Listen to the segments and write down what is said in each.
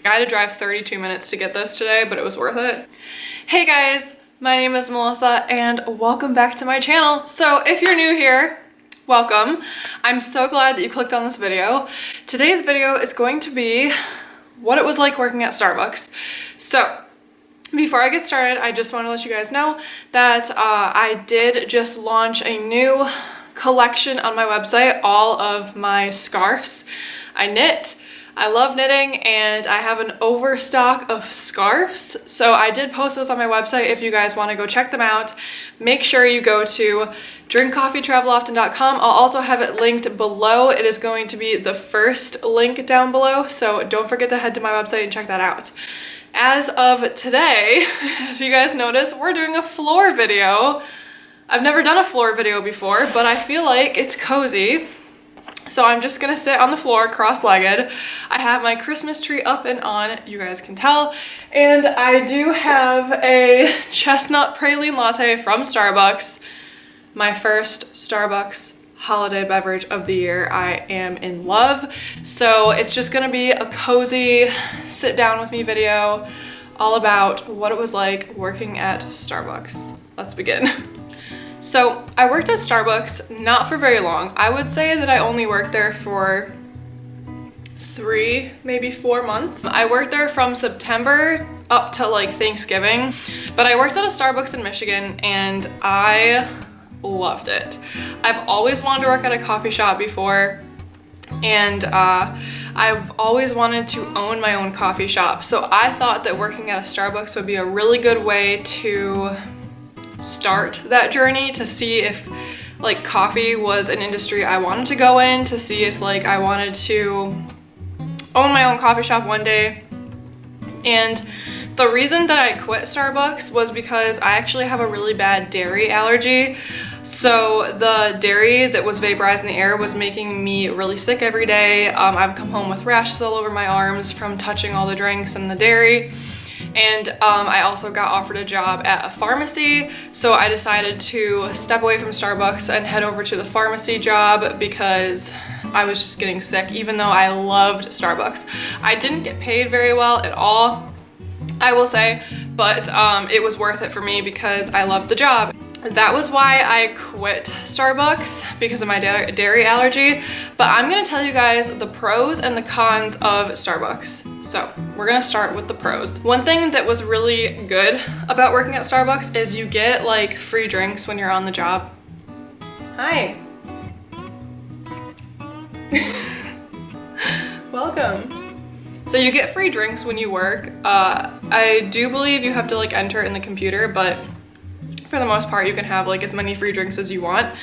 I had to drive 32 minutes to get this today, but it was worth it. Hey guys, my name is Melissa and welcome back to my channel. So if you're new here, welcome. I'm so glad that you clicked on this video. Today's video is going to be what it was like working at Starbucks. So before I get started, I just want to let you guys know that I did just launch a new collection on my website, all of my scarves. I knit, I love knitting, and I have an overstock of scarves. So I did post those on my website if you guys want to go check them out. Make sure you go to drinkcoffeetraveloften.com. I'll also have it linked below. It is going to be the first link down below, so don't forget to head to my website and check that out. As of today, if you guys notice, we're doing a floor video. I've never done a floor video before, but I feel like it's cozy. So I'm just gonna sit on the floor cross-legged. I have my Christmas tree up and on, you guys can tell. And I do have a chestnut praline latte from Starbucks. My first Starbucks holiday beverage of the year. I am in love. So it's just gonna be a cozy sit down with me video all about what it was like working at Starbucks. Let's begin. So I worked at Starbucks not for very long. I would say that I only worked there for 3, maybe 4 months. I worked there from September up to like Thanksgiving, but I worked at a Starbucks in Michigan and I loved it. I've always wanted to work at a coffee shop before, and I've always wanted to own my own coffee shop. So I thought that working at a Starbucks would be a really good way to start that journey, to see if like coffee was an industry I wanted to go in, to see if like I wanted to own my own coffee shop one day. And the reason that I quit Starbucks was because I actually have a really bad dairy allergy. So the dairy that was vaporized in the air was making me really sick every day. I would come home with rashes all over my arms from touching all the drinks and the dairy. And I also got offered a job at a pharmacy, so I decided to step away from Starbucks and head over to the pharmacy job because I was just getting sick, even though I loved Starbucks. I didn't get paid very well at all, I will say, but it was worth it for me because I loved the job. That was why I quit Starbucks, because of my dairy allergy. But I'm gonna tell you guys the pros and the cons of Starbucks. So we're gonna start with the pros. One thing that was really good about working at Starbucks is you get like free drinks when you're on the job. Hi. Welcome. So you get free drinks when you work. I do believe you have to like enter in the computer, but for the most part, you can have like as many free drinks as you want.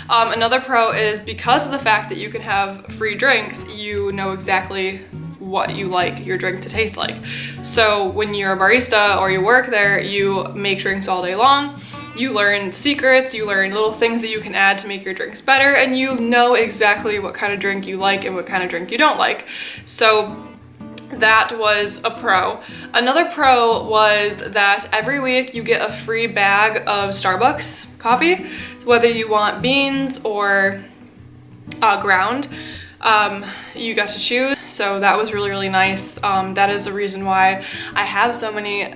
Another pro is because of the fact that you can have free drinks, you know exactly what you like your drink to taste like. So when you're a barista or you work there, you make drinks all day long. You learn secrets, you learn little things that you can add to make your drinks better, and you know exactly what kind of drink you like and what kind of drink you don't like. So that was a pro. Another pro was that every week you get a free bag of Starbucks coffee, whether you want beans or ground. You got to choose, so that was really, really nice. That is the reason why I have so many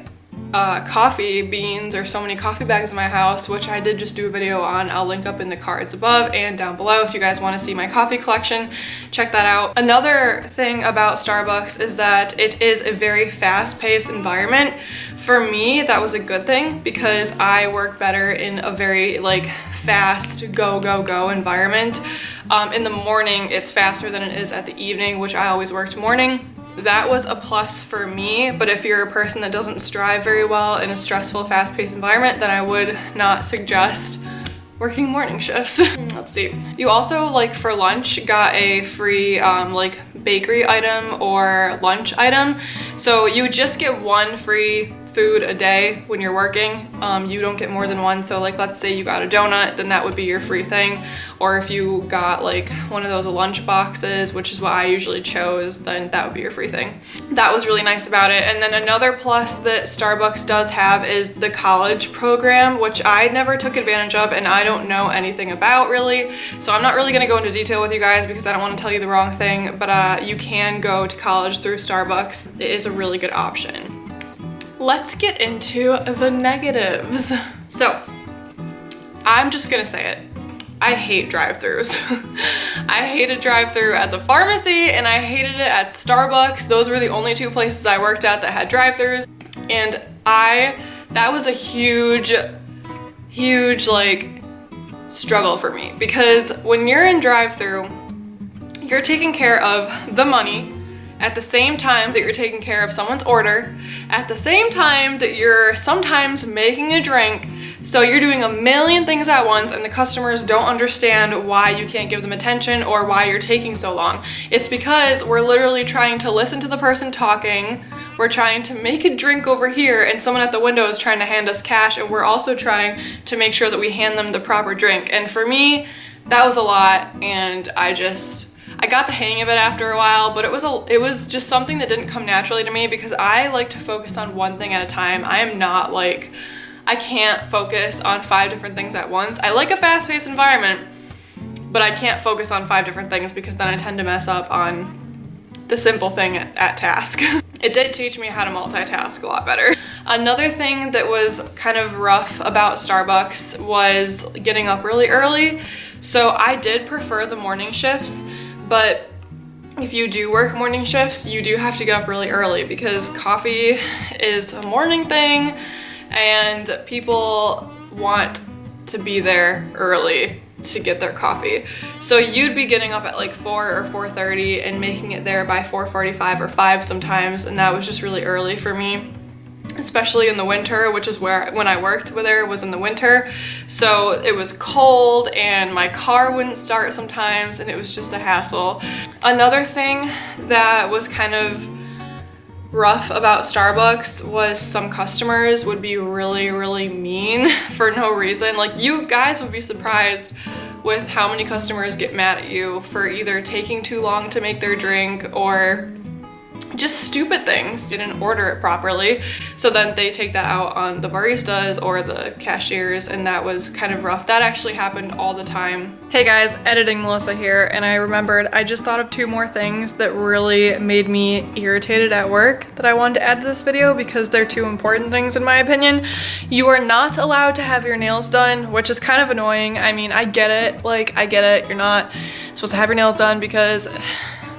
coffee beans or so many coffee bags in my house, which I did just do a video on. I'll link up in the cards above and down below if you guys want to see my coffee collection. Check that out. Another thing about Starbucks is that it is a very fast-paced environment. For me, that was a good thing because I work better in a very like fast go go go environment. In the morning it's faster than it is at the evening, which I always worked morning. That was a plus for me, but if you're a person that doesn't strive very well in a stressful, fast-paced environment, then I would not suggest working morning shifts. Let's see. You also, like for lunch, got a free like bakery item or lunch item. So you would just get one free food a day when you're working. You don't get more than one. So like, let's say you got a donut, then that would be your free thing. Or if you got like one of those lunch boxes, which is what I usually chose, then that would be your free thing. That was really nice about it. And then another plus that Starbucks does have is the college program, which I never took advantage of and I don't know anything about really. So I'm not really gonna go into detail with you guys because I don't want to tell you the wrong thing, but you can go to college through Starbucks. It is a really good option. Let's get into the negatives. So I'm just gonna say it. I hate drive-thrus. I hated drive-thru at the pharmacy and I hated it at Starbucks. Those were the only two places I worked at that had drive-thrus. And that was a huge like struggle for me, because when you're in drive-thru, you're taking care of the money at the same time that you're taking care of someone's order, at the same time that you're sometimes making a drink. So you're doing a million things at once and the customers don't understand why you can't give them attention or why you're taking so long. It's because we're literally trying to listen to the person talking, we're trying to make a drink over here, and someone at the window is trying to hand us cash, and we're also trying to make sure that we hand them the proper drink. And for me, that was a lot, and I got the hang of it after a while, but it was just something that didn't come naturally to me because I like to focus on one thing at a time. I can't focus on 5 different things at once. I like a fast-paced environment, but I can't focus on 5 different things because then I tend to mess up on the simple thing at task. It did teach me how to multitask a lot better. Another thing that was kind of rough about Starbucks was getting up really early. So I did prefer the morning shifts, but if you do work morning shifts, you do have to get up really early because coffee is a morning thing and people want to be there early to get their coffee. So you'd be getting up at like 4 or 4:30 and making it there by 4:45 or 5 sometimes, and that was just really early for me, especially in the winter, which is when I worked there was in the winter. So it was cold and my car wouldn't start sometimes and it was just a hassle. Another thing that was kind of rough about Starbucks was some customers would be really mean for no reason. Like, you guys would be surprised with how many customers get mad at you for either taking too long to make their drink or just stupid things, didn't order it properly. So then they take that out on the baristas or the cashiers, and that was kind of rough. That actually happened all the time. Hey guys, editing Melissa here, and I remembered I just thought of 2 more things that really made me irritated at work that I wanted to add to this video because they're 2 important things in my opinion. You are not allowed to have your nails done, which is kind of annoying. I mean, I get it, you're not supposed to have your nails done because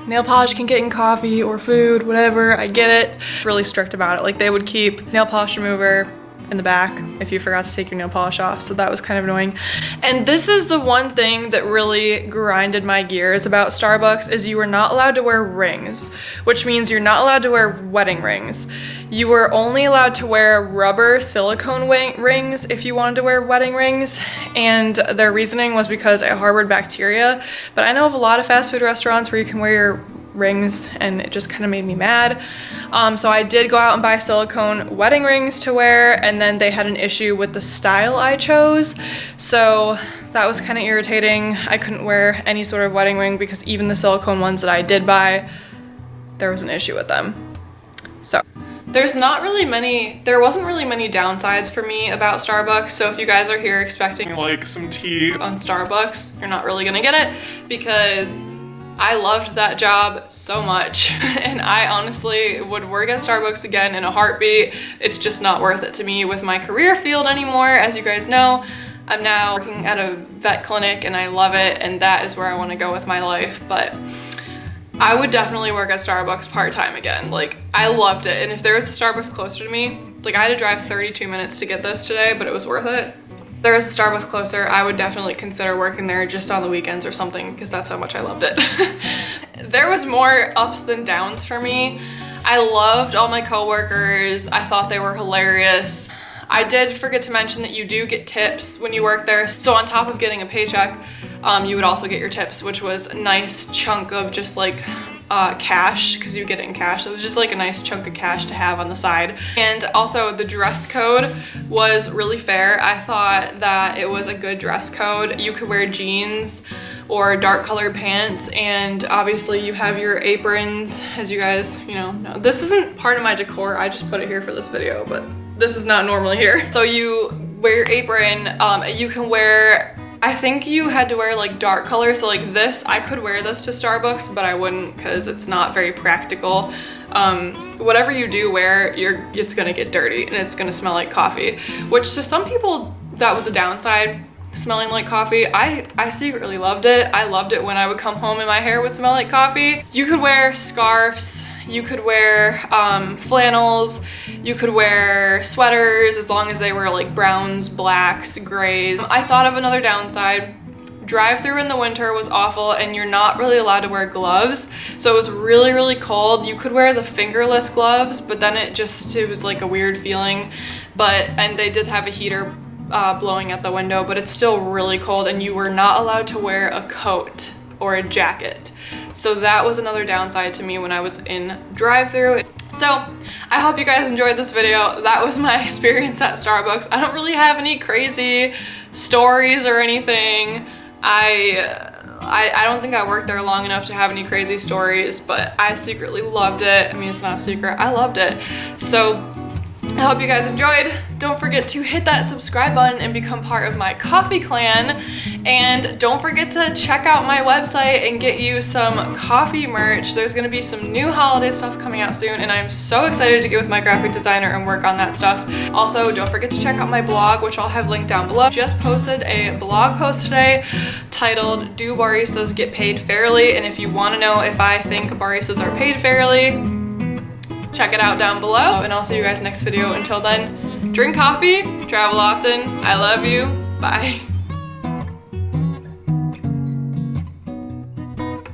nail polish can get in coffee or food, whatever, I get it. Really strict about it. Like, they would keep nail polish remover in the back if you forgot to take your nail polish off, so that was kind of annoying. And this is the one thing that really grinded my gears about Starbucks is you were not allowed to wear rings, which means you're not allowed to wear wedding rings. You were only allowed to wear rubber silicone rings if you wanted to wear wedding rings, and their reasoning was because it harbored bacteria. But I know of a lot of fast food restaurants where you can wear your rings, and it just kind of made me mad. So I did go out and buy silicone wedding rings to wear, and then they had an issue with the style I chose, so that was kind of irritating. I couldn't wear any sort of wedding ring because even the silicone ones that I did buy, there was an issue with them. So there wasn't really many downsides for me about Starbucks, so if you guys are here expecting like some tea on Starbucks, you're not really gonna get it because I loved that job so much and I honestly would work at Starbucks again in a heartbeat. It's just not worth it to me with my career field anymore. As you guys know, I'm now working at a vet clinic and I love it, and that is where I want to go with my life. But I would definitely work at Starbucks part-time again. Like, I loved it, and if there was a Starbucks closer to me, like I had to drive 32 minutes to get this today, but it was worth it. If there was a Starbucks closer, I would definitely consider working there just on the weekends or something because that's how much I loved it. There was more ups than downs for me. I loved all my coworkers. I thought they were hilarious. I did forget to mention that you do get tips when you work there. So on top of getting a paycheck, you would also get your tips, which was a nice chunk of just like cash, because you get it in cash. So it was just like a nice chunk of cash to have on the side. And also the dress code was really fair. I thought that it was a good dress code. You could wear jeans or dark colored pants, and obviously you have your aprons, as you guys, you know. This isn't part of my decor, I just put it here for this video, but this is not normally here. So you wear your apron, you can wear, I think you had to wear like dark color, so like this, I could wear this to Starbucks, but I wouldn't because it's not very practical. Whatever you do wear, it's gonna get dirty and it's gonna smell like coffee, which to some people that was a downside, smelling like coffee. I secretly loved it. I loved it when I would come home and my hair would smell like coffee. You could wear scarves, you could wear flannels, you could wear sweaters as long as they were like browns, blacks, grays. I thought of another downside. Drive-through in the winter was awful, and you're not really allowed to wear gloves. So it was really, really cold. You could wear the fingerless gloves, but then it was like a weird feeling. And they did have a heater blowing at the window, but it's still really cold, and you were not allowed to wear a coat or a jacket. So that was another downside to me when I was in drive-through. So I hope you guys enjoyed this video. That was my experience at Starbucks. I don't really have any crazy stories or anything. I don't think I worked there long enough to have any crazy stories, but I secretly loved it. I mean, it's not a secret, I loved it. So I hope you guys enjoyed. Don't forget to hit that subscribe button and become part of my coffee clan. And don't forget to check out my website and get you some coffee merch. There's gonna be some new holiday stuff coming out soon, and I'm so excited to get with my graphic designer and work on that stuff. Also, don't forget to check out my blog, which I'll have linked down below. Just posted a blog post today titled, "Do Baristas Get Paid Fairly?" And if you wanna know if I think baristas are paid fairly, check it out down below, and I'll see you guys next video. Until then, drink coffee, travel often, I love you, bye.